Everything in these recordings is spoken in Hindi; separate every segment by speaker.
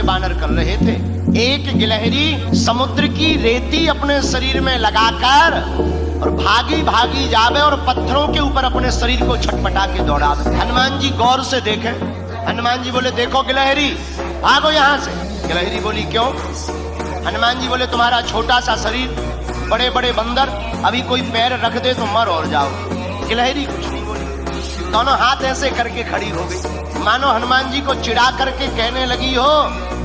Speaker 1: छोटे बानर कर रहे थे। एक गिलहरी समुद्र की रेती अपने शरीर में लगाकर और भागी भागी जावे और पत्थरों के ऊपर अपने शरीर को छटपटा के दौड़ावे। हनुमान जी गौर से देखे। हनुमान जी बोले, देखो गिलहरी, भागो यहाँ से। गिलहरी बोली, क्यों? हनुमान जी बोले, तुम्हारा छोटा सा शरीर, बड़े बड़े बंदर, अभी कोई पैर रख दे तो मर और जाओ। गिलहरी कुछ नहीं बोली, दोनों हाथ ऐसे करके खड़ी हो गई, मानो हनुमान जी को चिढ़ा करके कहने लगी हो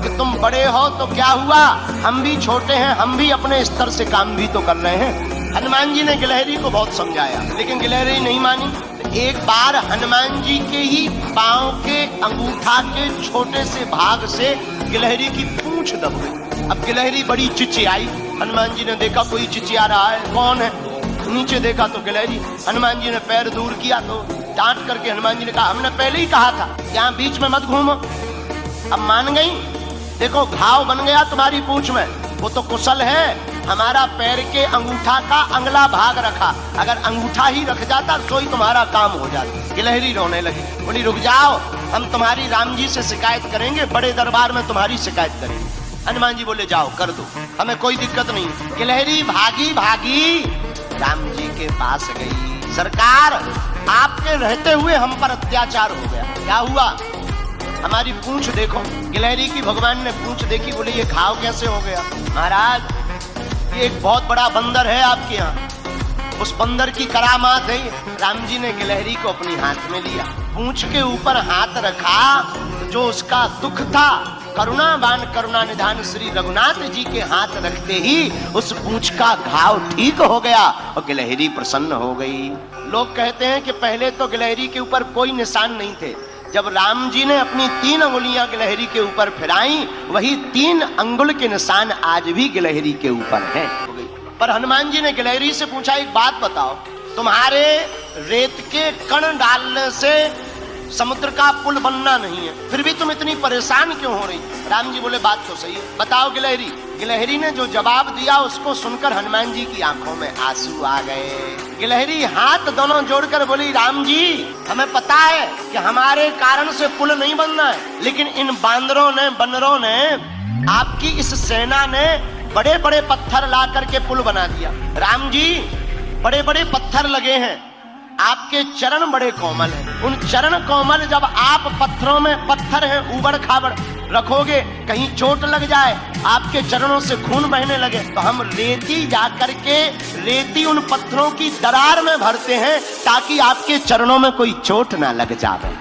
Speaker 1: कि तुम बड़े हो तो क्या हुआ, हम भी छोटे हैं, हम भी अपने स्तर से काम भी तो कर रहे हैं। हनुमान जी ने गिलहरी को बहुत समझाया, लेकिन गिलहरी नहीं मानी। एक बार हनुमान जी के ही पांव के अंगूठा के छोटे से भाग से गिलहरी की पूंछ दब गई। अब गिलहरी बड़ी चिचियाई। हनुमान जी ने देखा कोई चिचिया रहा है, कौन है? नीचे देखा तो गिलहरी। हनुमान जी ने पैर दूर किया तो डांट करके हनुमान जी ने कहा, हमने पहले ही कहा था यहाँ बीच में मत घूमो। अब मान गई, देखो घाव बन गया तुम्हारी पूंछ में, वो तो कुशल है, हमारा पैर के अंगूठा का अगला भाग रखा, अगर अंगूठा ही रख जाता तो ही तुम्हारा काम हो जाता। गिलहरी रोने लगी, बोली रुक जाओ, हम तुम्हारी राम जी से शिकायत करेंगे, बड़े दरबार में तुम्हारी शिकायत करेंगे। हनुमान जी बोले, जाओ कर दो, हमें कोई दिक्कत नहीं। गिलहरी भागी भागी राम जी के पास गई। सरकार, आपके रहते हुए हम पर अत्याचार हो गया, क्या हुआ? हमारी पूंछ देखो। गिलहरी की भगवान ने पूंछ देखी, बोले ये घाव कैसे हो गया? महाराज, ये एक बहुत बड़ा बंदर है आपके यहाँ, उस बंदर की करामात है। राम जी ने गिलहरी को अपनी हाथ में लिया, पूंछ के ऊपर हाथ रखा, जो उसका दुख था, करुणावान करुणा निधान श्री रघुनाथ जी के हाथ रखते ही उस पूंछ का घाव ठीक हो गया और गिलहरी प्रसन्न हो गई। लोग कहते हैं कि पहले तो गिलहरी के ऊपर कोई निशान नहीं थे, जब राम जी ने अपनी 3 अंगुलियां गिलहरी के ऊपर फिराई, वही 3 अंगुल के निशान आज भी गिलहरी के ऊपर हैं। पर हनुमान जी ने गिलहरी से पूछा, एक बात बताओ, तुम्हारे रेत के कण डालने से समुद्र का पुल बनना नहीं है, फिर भी तुम इतनी परेशान क्यों हो रही? राम जी बोले, बात तो सही है, बताओ गिलहरी। गिलहरी ने जो जवाब दिया उसको सुनकर हनुमान जी की आंखों में आंसू आ गए। गिलहरी हाथ दोनों जोड़कर बोली, राम जी, हमें पता है कि हमारे कारण से पुल नहीं बनना है, लेकिन इन बांदरों ने, बंदरों ने, आपकी इस सेना ने बड़े बड़े पत्थर ला करके पुल बना दिया। राम जी, बड़े बड़े पत्थर लगे हैं, आपके चरण बड़े कोमल हैं, उन चरण कोमल जब आप पत्थरों में, पत्थर हैं उबड़ खाबड़, रखोगे, कहीं चोट लग जाए, आपके चरणों से खून बहने लगे, तो हम रेती जाकर के रेती उन पत्थरों की दरार में भरते हैं ताकि आपके चरणों में कोई चोट ना लग जाए।